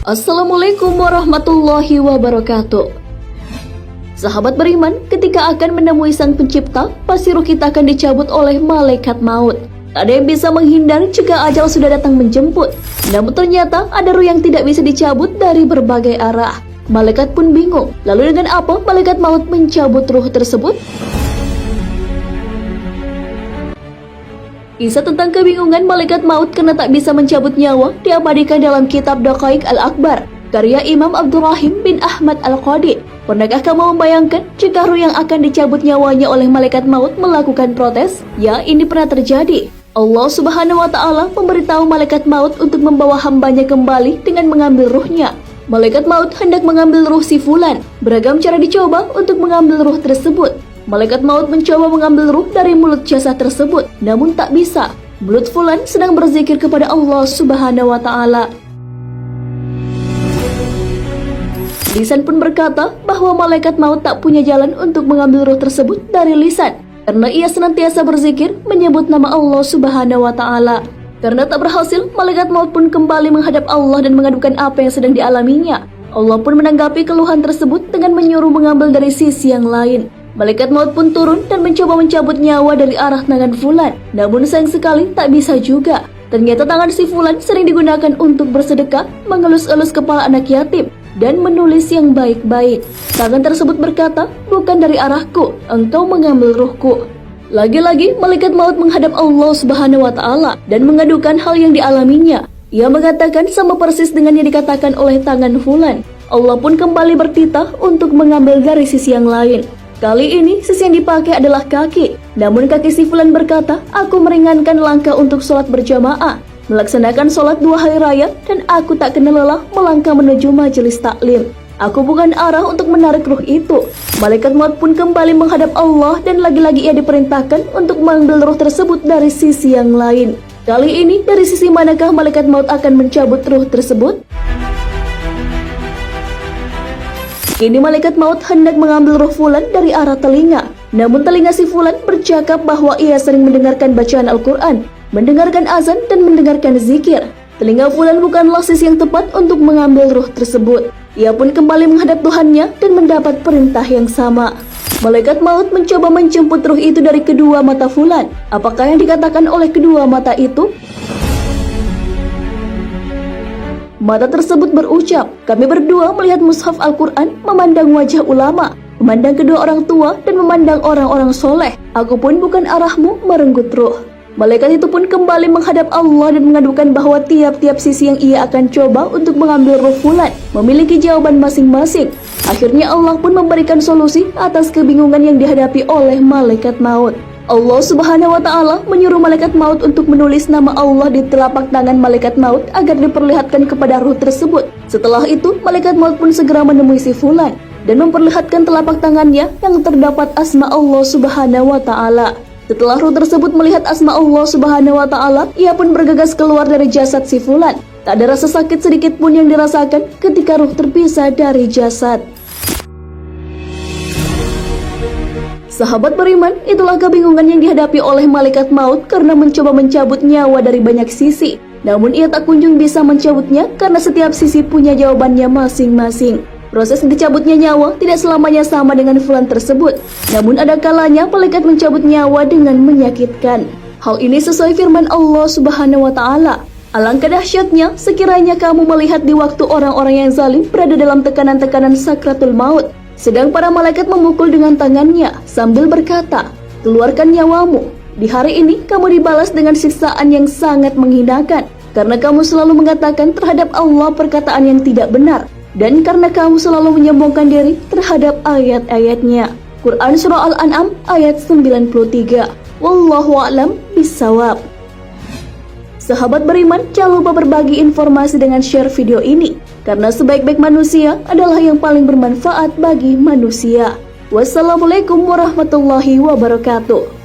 Assalamualaikum warahmatullahi wabarakatuh. Sahabat beriman, ketika akan menemui Sang Pencipta, pasti ruh kita akan dicabut oleh malaikat maut. Tak ada yang bisa menghindar jika ajal sudah datang menjemput. Namun ternyata ada ruh yang tidak bisa dicabut dari berbagai arah. Malaikat pun bingung, lalu dengan apa malaikat maut mencabut ruh tersebut? Kisah tentang kebingungan malaikat maut karena tak bisa mencabut nyawa diabadikan dalam kitab Daqaiq Al-Akbar, karya Imam Abdurrahim bin Ahmad Al-Qadi. Pernahkah kamu membayangkan jika ruh yang akan dicabut nyawanya oleh malaikat maut melakukan protes? Ya, ini pernah terjadi. Allah Subhanahu wa Ta'ala memberitahu malaikat maut untuk membawa hambanya kembali dengan mengambil ruhnya. Malaikat maut hendak mengambil ruh si Fulan. Beragam cara dicoba untuk mengambil ruh tersebut. Malaikat maut mencoba mengambil ruh dari mulut jasad tersebut, namun tak bisa. Mulut Fulan sedang berzikir kepada Allah Subhanahu wa Ta'ala. Lisan pun berkata bahwa malaikat maut tak punya jalan untuk mengambil ruh tersebut dari lisan, karena ia senantiasa berzikir menyebut nama Allah Subhanahu wa Ta'ala. Karena tak berhasil, malaikat maut pun kembali menghadap Allah dan mengadukan apa yang sedang dialaminya. Allah pun menanggapi keluhan tersebut dengan menyuruh mengambil dari sisi yang lain. Malaikat maut pun turun dan mencoba mencabut nyawa dari arah tangan Fulan. Namun sayang sekali tak bisa juga. Ternyata tangan si Fulan sering digunakan untuk bersedekah, mengelus-elus kepala anak yatim, dan menulis yang baik-baik. Tangan tersebut berkata, "Bukan dari arahku, engkau mengambil ruhku." Lagi-lagi malaikat maut menghadap Allah Subhanahu wa Ta'ala dan mengadukan hal yang dialaminya. Ia mengatakan sama persis dengan yang dikatakan oleh tangan Fulan. Allah pun kembali bertitah untuk mengambil dari sisi yang lain. Kali ini sisi yang dipakai adalah kaki. Namun kaki si Fulan berkata, "Aku meringankan langkah untuk sholat berjamaah, melaksanakan sholat 2 hari raya, dan aku tak kenal lelah melangkah menuju majelis taklim. Aku bukan arah untuk menarik ruh itu." Malaikat maut pun kembali menghadap Allah dan lagi-lagi ia diperintahkan untuk mengambil ruh tersebut dari sisi yang lain. Kali ini dari sisi manakah malaikat maut akan mencabut ruh tersebut? Kini malaikat maut hendak mengambil ruh Fulan dari arah telinga. Namun telinga si Fulan bercakap bahwa ia sering mendengarkan bacaan Al-Quran, mendengarkan azan dan mendengarkan zikir. Telinga Fulan bukanlah sisi yang tepat untuk mengambil ruh tersebut. Ia pun kembali menghadap Tuhannya dan mendapat perintah yang sama. Malaikat maut mencoba menjemput ruh itu dari kedua mata Fulan. Apakah yang dikatakan oleh kedua mata itu? Mata tersebut berucap, "Kami berdua melihat mushaf Al-Quran, memandang wajah ulama, memandang kedua orang tua, dan memandang orang-orang soleh. Aku pun bukan arahmu, merenggut ruh." Malaikat itu pun kembali menghadap Allah dan mengadukan bahwa tiap-tiap sisi yang ia akan coba untuk mengambil ruh Fulan memiliki jawaban masing-masing. Akhirnya Allah pun memberikan solusi atas kebingungan yang dihadapi oleh malaikat maut. Allah Subhanahu wa Ta'ala menyuruh malaikat maut untuk menulis nama Allah di telapak tangan malaikat maut agar diperlihatkan kepada ruh tersebut. Setelah itu, malaikat maut pun segera menemui si Fulan dan memperlihatkan telapak tangannya yang terdapat asma Allah Subhanahu wa Ta'ala. Setelah ruh tersebut melihat asma Allah Subhanahu wa Ta'ala, ia pun bergegas keluar dari jasad si Fulan. Tak ada rasa sakit sedikit pun yang dirasakan ketika ruh terpisah dari jasad. Sahabat beriman, itulah kebingungan yang dihadapi oleh malaikat maut karena mencoba mencabut nyawa dari banyak sisi. Namun ia tak kunjung bisa mencabutnya karena setiap sisi punya jawabannya masing-masing. Proses dicabutnya nyawa tidak selamanya sama dengan Fulan tersebut. Namun ada kalanya malaikat mencabut nyawa dengan menyakitkan. Hal ini sesuai firman Allah Subhanahu wa Ta'ala. "Alangkah dahsyatnya sekiranya kamu melihat di waktu orang-orang yang zalim berada dalam tekanan-tekanan sakratul maut. Sedang para malaikat memukul dengan tangannya sambil berkata, 'Keluarkan nyawamu. Di hari ini kamu dibalas dengan siksaan yang sangat menghinakan, karena kamu selalu mengatakan terhadap Allah perkataan yang tidak benar, dan karena kamu selalu menyombongkan diri terhadap ayat-ayatnya.'" Quran Surah Al-An'am ayat 93. Wallahu a'lam bishawab. Sahabat beriman, jangan lupa berbagi informasi dengan share video ini, karena sebaik-baik manusia adalah yang paling bermanfaat bagi manusia. Wassalamualaikum warahmatullahi wabarakatuh.